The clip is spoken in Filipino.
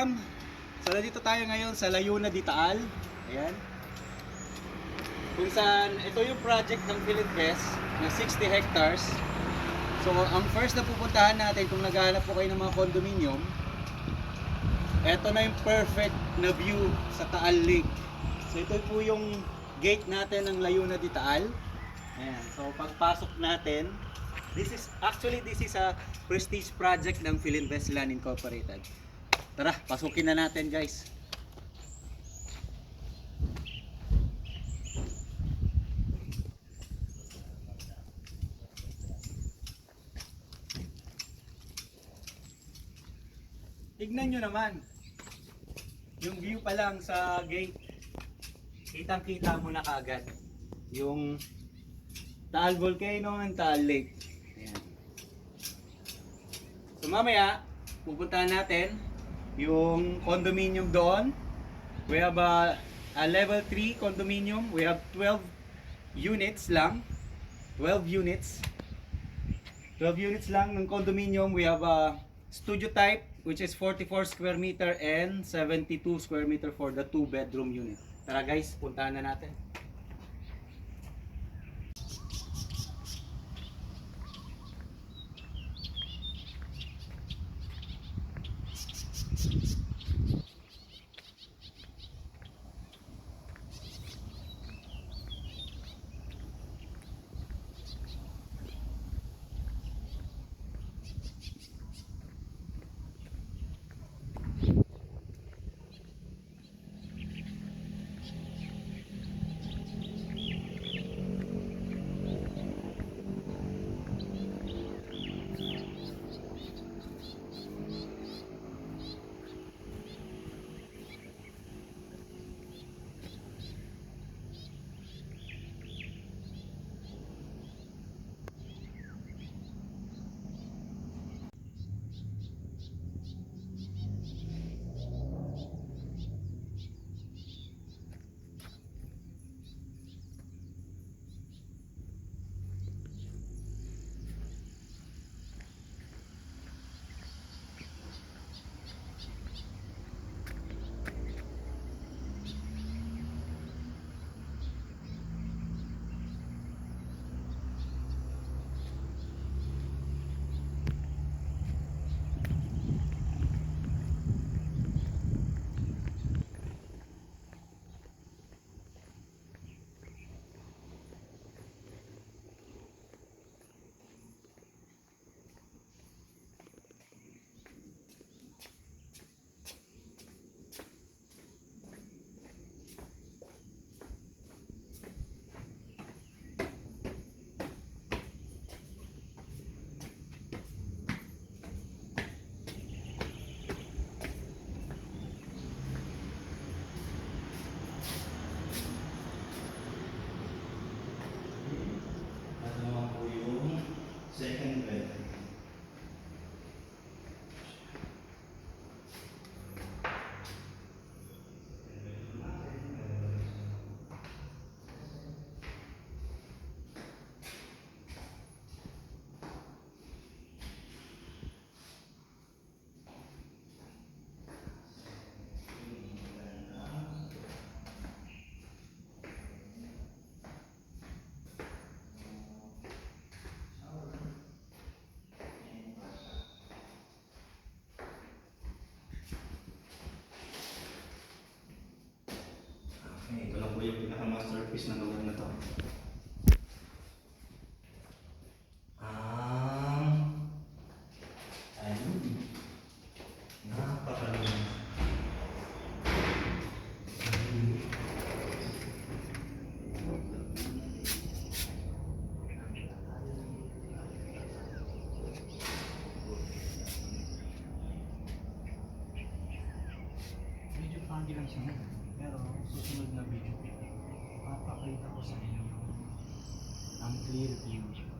welcome! So nandito tayo ngayon sa Layuna de Taal. Ayan. Kung saan, ito yung project ng Philinvest na 60 hectares. So ang first na pupuntahan natin kung naghahanap po kayo ng mga condominium, ito na yung perfect na view sa Taal Lake. So ito po yung gate natin ng Layuna de Taal. Ayan. So pagpasok natin, this is a prestige project ng Philinvest Land Incorporated. Tara, pasukin na natin, guys. Tignan nyo naman. Yung view pa lang sa gate, kitang-kita mo na kaagad yung Taal Volcano and Taal Lake. Ayan. So mamaya, pupuntahan natin yung condominium doon. We have a level 3 condominium. We have 12 units lang. 12 units. 12 units lang ng condominium. We have a studio type which is 44 square meter and 72 square meter for the 2 bedroom unit. Tara guys, puntahan na natin. Second bed. Ito lang po yung pinaka-masterpiece na lugar na to. Ayun. Napakalimit. Medyo funky lang siya. Pero susunod na video, papakita ko sa inyo ang clear view.